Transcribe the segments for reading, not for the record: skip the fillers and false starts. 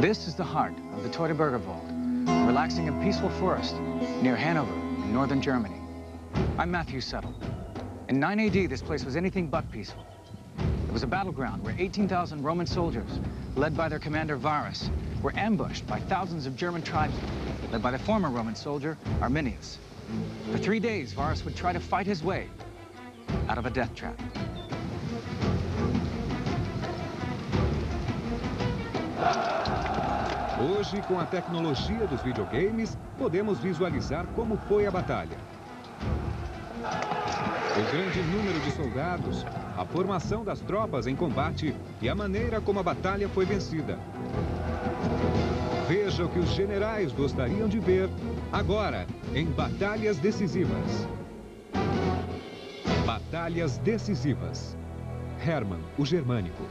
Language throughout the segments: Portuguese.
This is the heart of the Teutoburger Wald, a relaxing and peaceful forest near Hanover in northern Germany. I'm Matthew Settle. In 9 AD, this place was anything but peaceful. It was a battleground where 18,000 Roman soldiers, led by their commander Varus, were ambushed by thousands of German tribesmen, led by the former Roman soldier Arminius. For 3 days, Varus would try to fight his way out of a death trap. Hoje, com a tecnologia dos videogames, podemos visualizar como foi a batalha. O grande número de soldados, a formação das tropas em combate e a maneira como a batalha foi vencida. Veja o que os generais gostariam de ver agora em Batalhas Decisivas. Batalhas Decisivas. Hermann, o Germânico.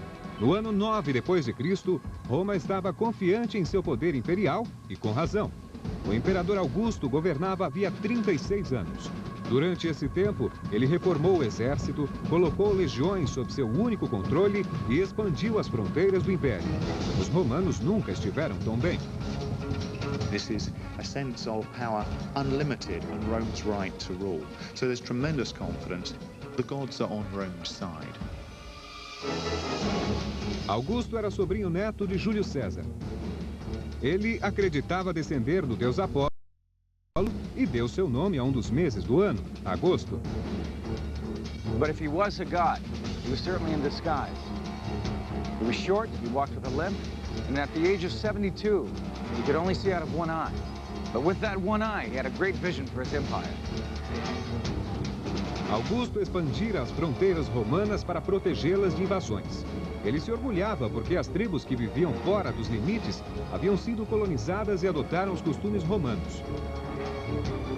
No ano 9 depois de Cristo, Roma estava confiante em seu poder imperial e com razão. O imperador Augusto governava havia 36 anos. Durante esse tempo, ele reformou o exército, colocou legiões sob seu único controle e expandiu as fronteiras do império. Os romanos nunca estiveram tão bem. This is a sense of power unlimited and Rome's right to rule. So there's tremendous confidence. The gods are on Rome's side. Augusto era sobrinho neto de Júlio César. Ele acreditava descender do deus Apolo e deu seu nome a um dos meses do ano, agosto. But if he was a god, he was certainly in disguise. He was short, he walked with a limp, and at the age of 72, he could only see out of one eye. But with that one eye, he had a great vision for his empire. Augusto expandira as fronteiras romanas para protegê-las de invasões. Ele se orgulhava porque as tribos que viviam fora dos limites haviam sido colonizadas e adotaram os costumes romanos.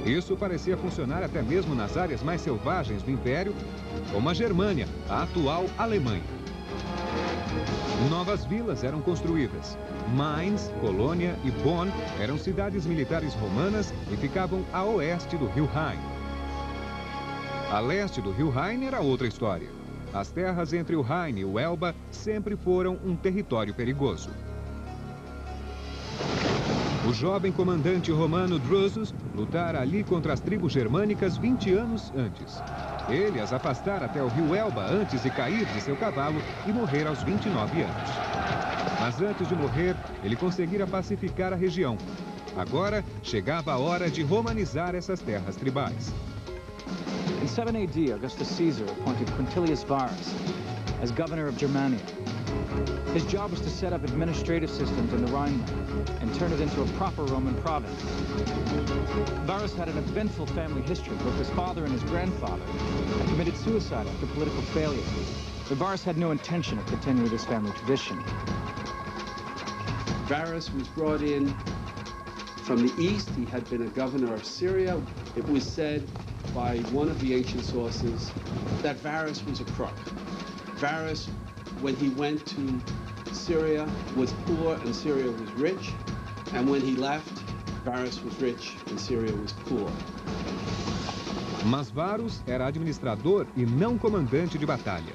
Isso parecia funcionar até mesmo nas áreas mais selvagens do Império, como a Germânia, a atual Alemanha. Novas vilas eram construídas. Mainz, Colônia e Bonn eram cidades militares romanas e ficavam a oeste do rio Rhine. A leste do rio Rhine era outra história. As terras entre o Rhine e o Elba sempre foram um território perigoso. O jovem comandante romano Drusus lutara ali contra as tribos germânicas 20 anos antes. Ele as afastara até o rio Elba antes de cair de seu cavalo e morrer aos 29 anos. Mas antes de morrer, ele conseguira pacificar a região. Agora, chegava a hora de romanizar essas terras tribais. In 7 AD, Augustus Caesar appointed Quintilius Varus as governor of Germania. His job was to set up administrative systems in the Rhineland and turn it into a proper Roman province. Varus had an eventful family history. Both his father and his grandfather had committed suicide after political failure. But Varus had no intention of continuing this family tradition. Varus was brought in from the east. He had been a governor of Syria. It was said by one of the ancient sources that Varus was a crook. Varus, when he went to Syria, was poor and Syria was rich. And when he left, Varus was rich and Syria was poor. Mas Varus era administrador e não comandante de batalha.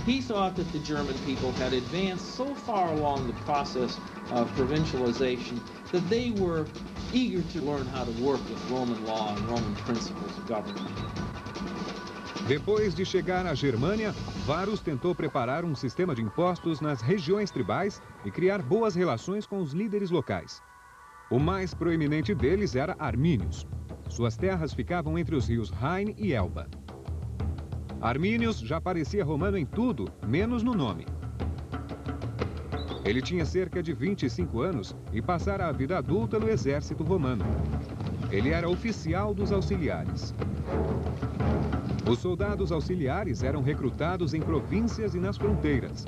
He thought that the German people had advanced so far along the process of provincialization that they were eager to learn how to work with Roman law and Roman principles of government. Depois de chegar à Germânia, Varus tentou preparar um sistema de impostos nas regiões tribais e criar boas relações com os líderes locais. O mais proeminente deles era Arminius. Suas terras ficavam entre os rios Rhine e Elba. Arminius já parecia romano em tudo, menos no nome. Ele tinha cerca de 25 anos e passara a vida adulta no exército romano. Ele era oficial dos auxiliares. Os soldados auxiliares eram recrutados em províncias e nas fronteiras.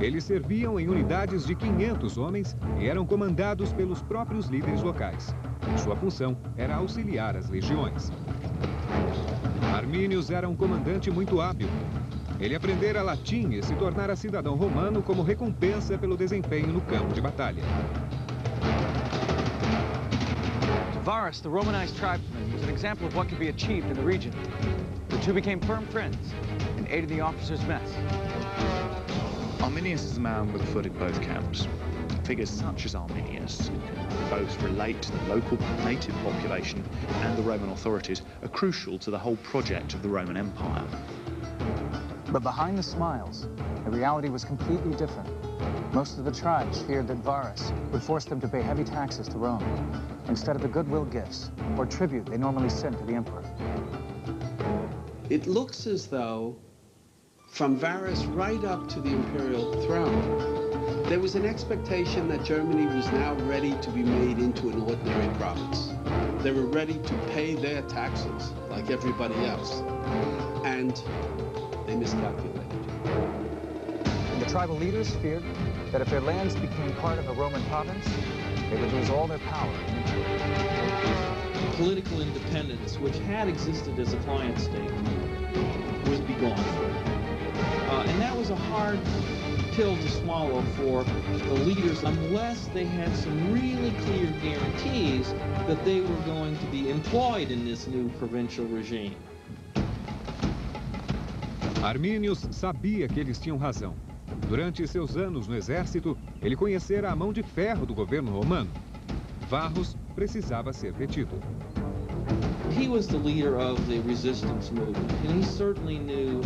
Eles serviam em unidades de 500 homens e eram comandados pelos próprios líderes locais. Sua função era auxiliar as legiões. Arminius era um comandante muito hábil. Ele aprendera latim e se tornara cidadão romano como recompensa pelo desempenho no campo de batalha. Varus, the Romanized tribesman, was an example of what could be achieved in the region. The two became firm friends and aided the officers' mess. Arminius is a man with a foot in both camps. figures such as Arminius, who both relate to the local native population and the Roman authorities, are crucial to the whole project of the Roman Empire. But behind the smiles, the reality was completely different. Most of the tribes feared that Varus would force them to pay heavy taxes to Rome, instead of the goodwill gifts or tribute they normally sent to the emperor. It looks as though, from Varus right up to the imperial throne, there was an expectation that Germany was now ready to be made into an ordinary province. They were ready to pay their taxes like everybody else, and they miscalculated. The tribal leaders feared that if their lands became part of a Roman province, they would lose all their power and influence. Political independence, which had existed as a client state, would be gone. And that was a hard pill to swallow for the leaders unless they had some really clear guarantees that they were going to be employed in this new provincial regime. Arminius sabia que eles tinham razão. Durante seus anos no exército, ele conhecera a mão de ferro do governo romano. Varus precisava ser detido. He was the leader of the resistance movement, and he certainly knew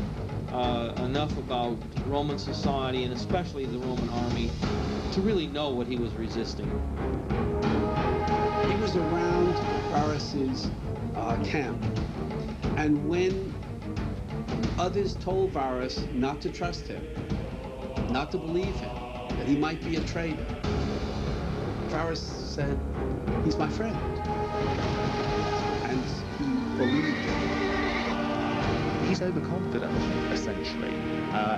enough about Roman society, and especially the Roman army, to really know what he was resisting. He was around Varus's camp, and when others told Varus not to trust him, not to believe him, that he might be a traitor, Varus said, "He's my friend." And he believed him. He's overconfident, essentially.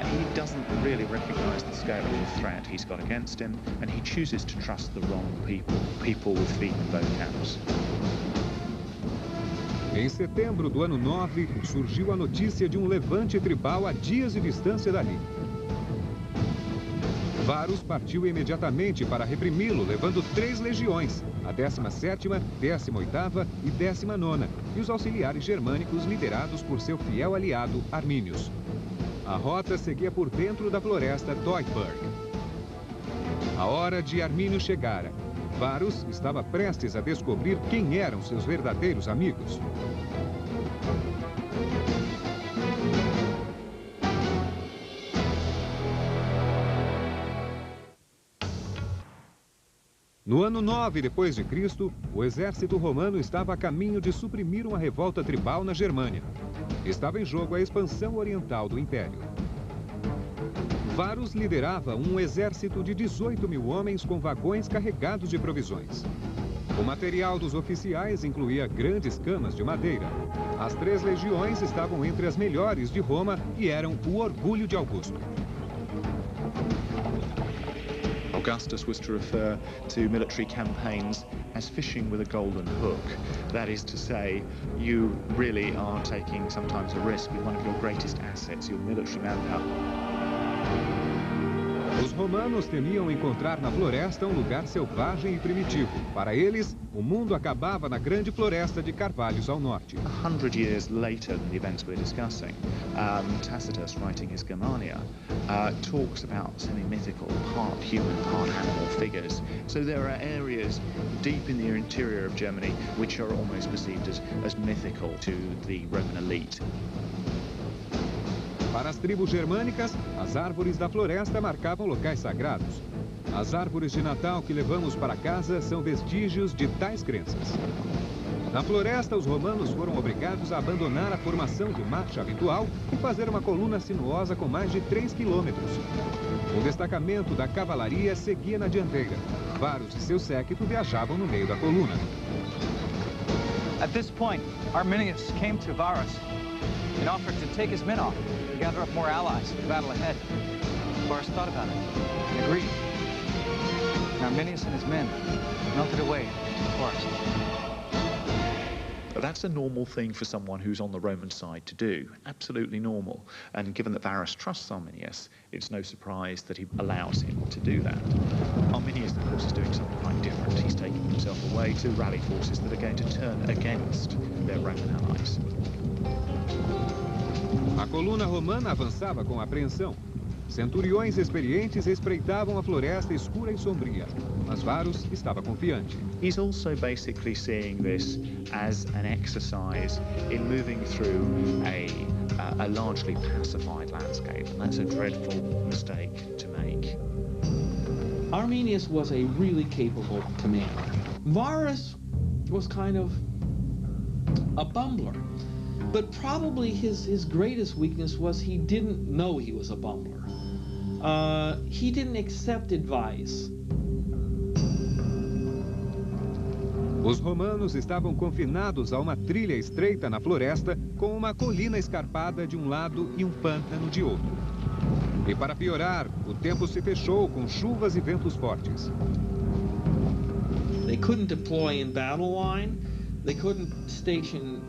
He doesn't really recognize the scale of the threat he's got against him, and he chooses to trust the wrong people with feet in both camps. Em setembro do ano 9, surgiu a notícia de levante tribal a dias de distância dali. Varus partiu imediatamente para reprimi-lo, levando 3 legiões, a 17ª, 18ª e 19ª, e os auxiliares germânicos liderados por seu fiel aliado, Arminius. A rota seguia por dentro da floresta Teutoburg. A hora de Arminius chegara. Varus estava prestes a descobrir quem eram seus verdadeiros amigos. No ano 9 depois de Cristo, o exército romano estava a caminho de suprimir uma revolta tribal na Germânia. Estava em jogo a expansão oriental do Império. Varus liderava um exército de 18.000 homens com vagões carregados de provisões. O material dos oficiais incluía grandes camas de madeira. As 3 legiões estavam entre as melhores de Roma e eram o orgulho de Augusto. Augustus was to refer to military campaigns as fishing with a golden hook. That is to say, you really are taking sometimes a risk with one of your greatest assets, your military manpower. Os romanos temiam encontrar na floresta um lugar selvagem e primitivo. Para eles, o mundo acabava na grande floresta de carvalhos ao norte. 100 years later than the events we're discussing, Tacitus, writing his Germania, talks about semi-mythical, part human, part animal figures. So there are areas deep in the interior of Germany which are almost perceived as mythical to the Roman elite. Para as tribos germânicas, as árvores da floresta marcavam locais sagrados. As árvores de Natal que levamos para casa são vestígios de tais crenças. Na floresta, os romanos foram obrigados a abandonar a formação de marcha habitual e fazer uma coluna sinuosa com mais de 3 quilômetros. Um destacamento da cavalaria seguia na dianteira. Varus e seu séquito viajavam no meio da coluna. At this point, Arminius came to Varus and offered to take his men off and gather up more allies for the battle ahead. Varus thought about it and agreed. And Arminius and his men melted away into the forest. That's a normal thing for someone who's on the Roman side to do. Absolutely normal. And given that Varus trusts Arminius, it's no surprise that he allows him to do that. Arminius, of course, is doing something quite different. He's taking himself away to rally forces that are going to turn against their Roman allies. A coluna romana avançava com apreensão. Centuriões experientes espreitavam a floresta escura e sombria, mas Varus estava confiante. He's also basically seeing this as an exercise in moving through a largely pacified landscape, and that's a dreadful mistake to make. Arminius was a really capable commander. Varus was kind of a bumbler, but probably his greatest weakness was he didn't know he was a bumbler. He didn't accept advice. Os romanos estavam confinados a uma trilha estreita na floresta, com uma colina escarpada de um lado e um pântano de outro. E para piorar, o tempo se fechou com chuvas e ventos fortes. They couldn't deploy in battle line. They couldn't station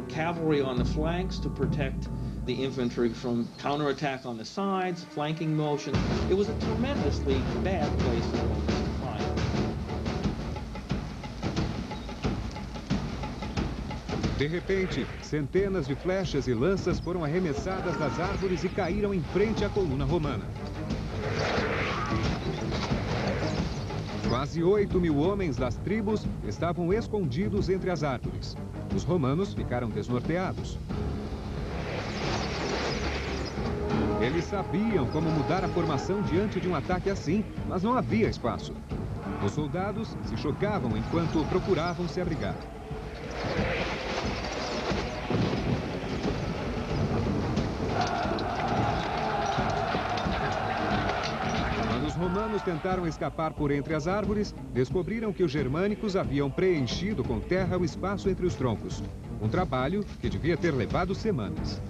cavalry on the flanks to protect the infantry from counterattack on the sides, flanking motion. It was a tremendously bad place for Romans to fight. De repente, centenas de flechas e lanças foram arremessadas das árvores e caíram em frente à coluna romana. Quase 8.000 homens das tribos estavam escondidos entre as árvores. Os romanos ficaram desnorteados. Eles sabiam como mudar a formação diante de um ataque assim, mas não havia espaço. Os soldados se chocavam enquanto procuravam se abrigar. Quando os romanos tentaram escapar por entre as árvores, descobriram que os germânicos haviam preenchido com terra o espaço entre os troncos. Um trabalho que devia ter levado semanas.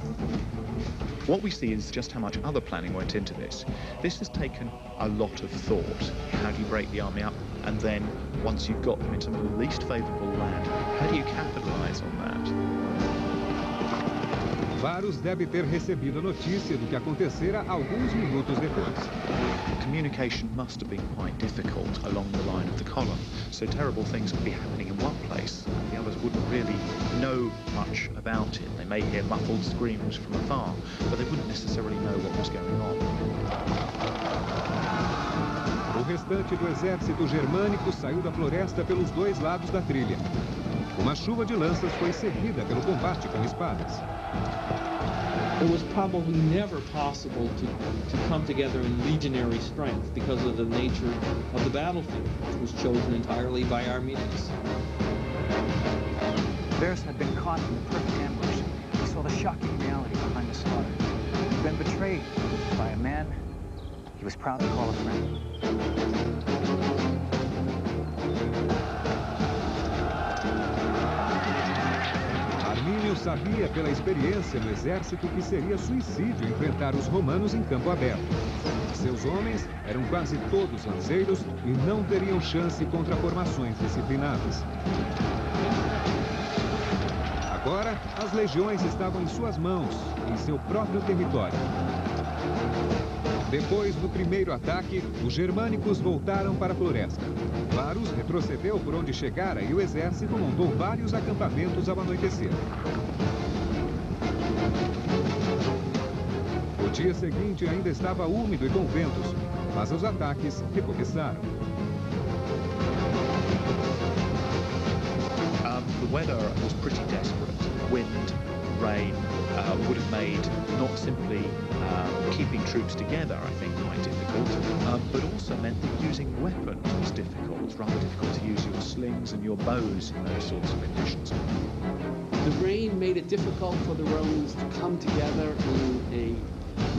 What we see is just how much other planning went into this. This has taken a lot of thought. How do you break the army up? And then, once you've got them in some of the least favourable land, how do you capitalise on that? Varus deve ter recebido a notícia do que acontecera alguns minutos depois. Communication must have been quite difficult along the line of the column, so terrible things could be happening in one place, and the others wouldn't really know much about it. They may hear muffled screams from afar, but they wouldn't necessarily know what was going on. O restante do exército germânico saiu da floresta pelos dois lados da trilha. Uma chuva de lanças foi seguida pelo combate com espadas. It was probably never possible to come together in legionary strength because of the nature of the battlefield, which was chosen entirely by Arminius. Varus had been caught in the perfect ambush. He saw the shocking reality behind the slaughter. He'd been betrayed by a man he was proud to call a friend. Armínio sabia pela experiência no exército que seria suicídio enfrentar os romanos em campo aberto. Seus homens eram quase todos lanceiros e não teriam chance contra formações disciplinadas. Agora, as legiões estavam em suas mãos, em seu próprio território. Depois do primeiro ataque, os germânicos voltaram para a floresta. Varus retrocedeu por onde chegara e o exército montou vários acampamentos ao anoitecer. O dia seguinte ainda estava úmido e com ventos, mas os ataques recomeçaram. The weather was pretty desperate. Wind, rain would have made not simply keeping troops together, I think, quite difficult, but also meant that using weapons was difficult. It was rather difficult to use your slings and your bows in those sorts of conditions. The rain made it difficult for the Romans to come together in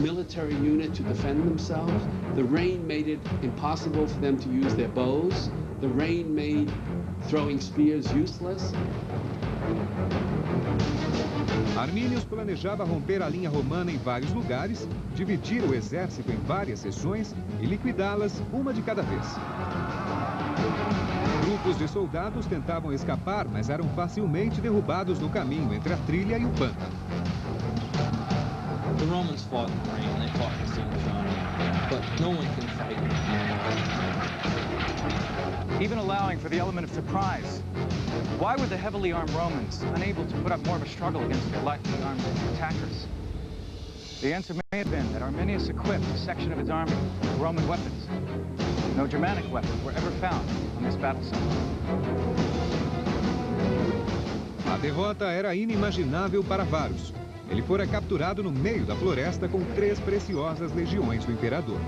a military unit to defend themselves. The rain made it impossible for them to use their bows. The rain made throwing spears useless. Arminius planejava romper a linha romana em vários lugares, dividir o exército em várias seções e liquidá-las uma de cada vez. Grupos de soldados tentavam escapar, mas eram facilmente derrubados no caminho entre a trilha e o pântano. The Romans fought in the rain, they fought in the sunshine, but no one can fight in the Even allowing for the element of surprise. Why were the heavily armed Romans unable to put up more of a struggle against their lightly armed attackers? The answer may have been that Arminius equipped a section of his army with Roman weapons. No Germanic weapons were ever found on this battle site. A derrota era inimaginável para Varus. Ele fora capturado no meio da floresta com 3 preciosas legiões do imperador.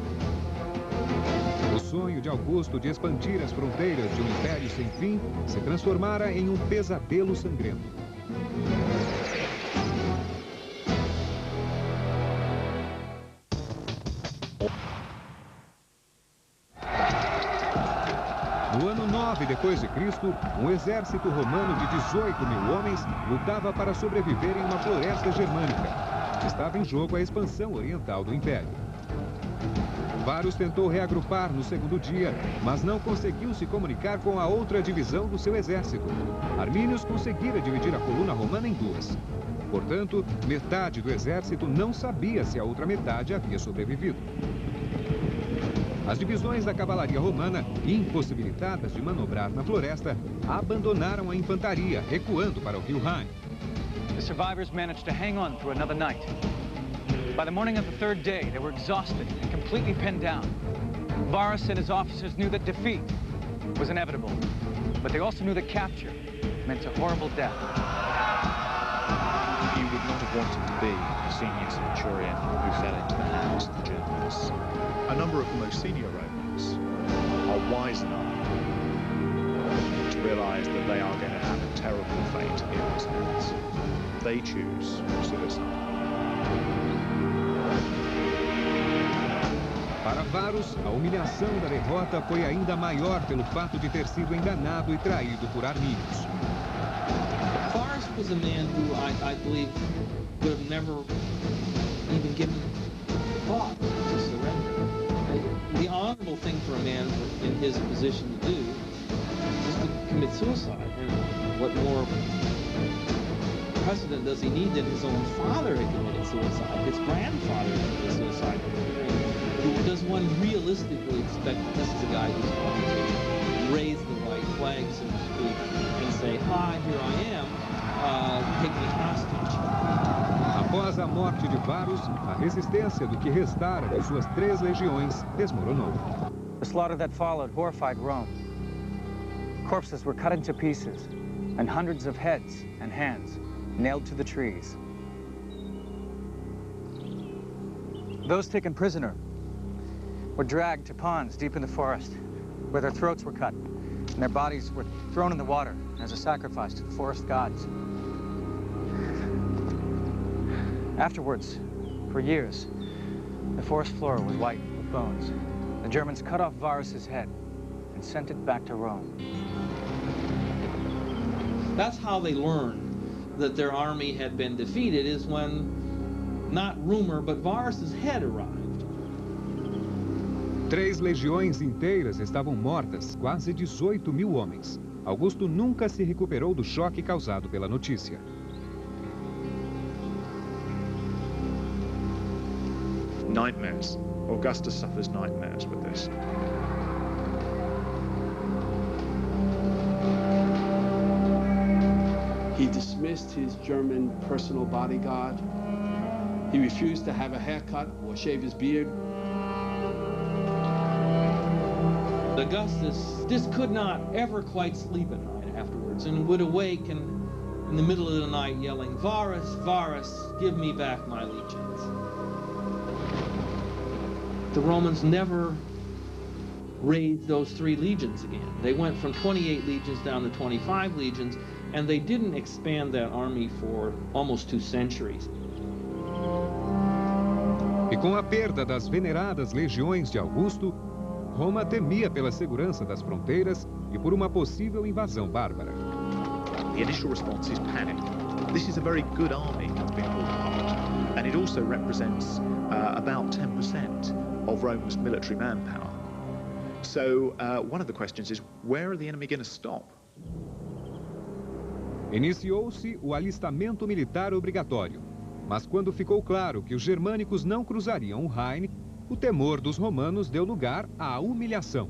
O sonho de Augusto de expandir as fronteiras de um império sem fim se transformara em um pesadelo sangrento. No ano 9 depois de Cristo, um exército romano de 18.000 homens lutava para sobreviver em uma floresta germânica. Estava em jogo a expansão oriental do império. Varus tentou reagrupar no segundo dia, mas não conseguiu se comunicar com a outra divisão do seu exército. Arminius conseguira dividir a coluna romana em 2. Portanto, metade do exército não sabia se a outra metade havia sobrevivido. As divisões da cavalaria romana, impossibilitadas de manobrar na floresta, abandonaram a infantaria, recuando para o rio Rhine. The survivors managed to hang on through another night. By the morning of the 3rd day, they were exhausted and completely pinned down. Varus and his officers knew that defeat was inevitable, but they also knew that capture meant a horrible death. You would not have wanted to be a senior centurion who fell into the hands of the Germans. A number of the most senior Romans are wise enough to realize that they are going to have a terrible fate in those hands. They choose suicide. Para Varus, a humilhação da derrota foi ainda maior pelo fato de ter sido enganado e traído por Arminius. Varus was a man who I believe would have never even given thought to surrender. The honorable thing for a man in his position to do is to commit suicide. And what more precedent does he need than his own father had committed suicide, his grandfather had committed suicide? Does one realistically expect that this is a guy who's going to raise the white flag, so to speak, and say, hi, here I am, take me hostage? Após a morte de Varus, a resistência do que restara de suas 3 legiões desmoronou. The slaughter that followed horrified Rome. Corpses were cut into pieces, and hundreds of heads and hands nailed to the trees. Those taken prisoner were dragged to ponds deep in the forest, where their throats were cut, and their bodies were thrown in the water as a sacrifice to the forest gods. Afterwards, for years, the forest floor was white with bones. The Germans cut off Varus's head and sent it back to Rome. That's how they learned that their army had been defeated, is when, not rumor, but Varus's head arrived. 3 legiões inteiras estavam mortas, quase 18.000 homens. Augusto nunca se recuperou do choque causado pela notícia. Nightmares. Augustus suffers nightmares with this. He dismissed his German personal bodyguard. He refused to have a haircut or shave his beard. Augustus just could not ever quite sleep at night afterwards, and would awaken in the middle of the night yelling, Varus, Varus, give me back my legions. The Romans never raised those 3 legions again. They went from 28 legions down to 25 legions, and they didn't expand that army for almost 2 centuries. E com a perda das veneradas legiões de Augusto, Roma temia pela segurança das fronteiras e por uma possível invasão bárbara. The initial response is panic. This is a very good army that's been pulled apart, and it also represents about 10% of Rome's military manpower. So one of the questions is, where are the enemy going to stop? Iniciou-se o alistamento militar obrigatório, mas quando ficou claro que os germânicos não cruzariam o Rhine, o temor dos romanos deu lugar à humilhação.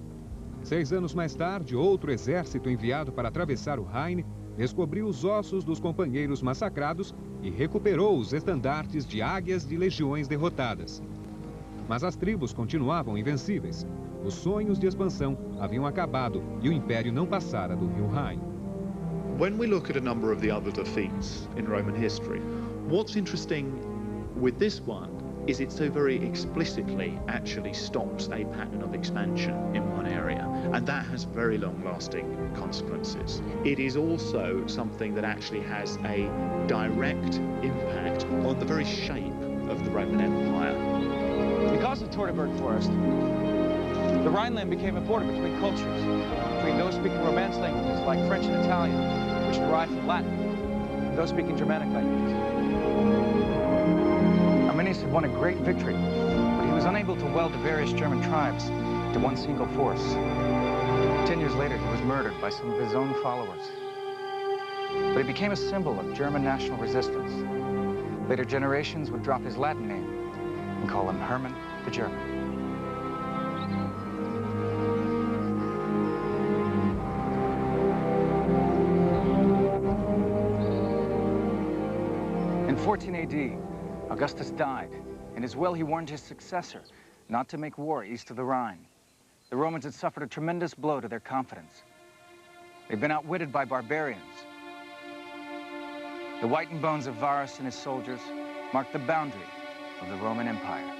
6 anos mais tarde, outro exército enviado para atravessar o Rhine descobriu os ossos dos companheiros massacrados e recuperou os estandartes de águias de legiões derrotadas. Mas as tribos continuavam invencíveis. Os sonhos de expansão haviam acabado e o império não passara do rio Rhine. When we look at a number of the other defeats in Roman history, what's interesting with this one is it so very explicitly actually stops a pattern of expansion in one area, and that has very long-lasting consequences. It is also something that actually has a direct impact on the very shape of the Roman Empire. Because of Teutoburg Forest, the Rhineland became a border between cultures, between those speaking Romance languages like French and Italian, which derive from Latin, and those speaking Germanic languages. Arminius had won a great victory, but he was unable to weld the various German tribes to one single force. 10 years later, he was murdered by some of his own followers. But he became a symbol of German national resistance. Later generations would drop his Latin name and call him Hermann the German. In 14 AD, Augustus died. In his will, he warned his successor not to make war east of the Rhine. The Romans had suffered a tremendous blow to their confidence. They'd been outwitted by barbarians. The whitened bones of Varus and his soldiers marked the boundary of the Roman Empire.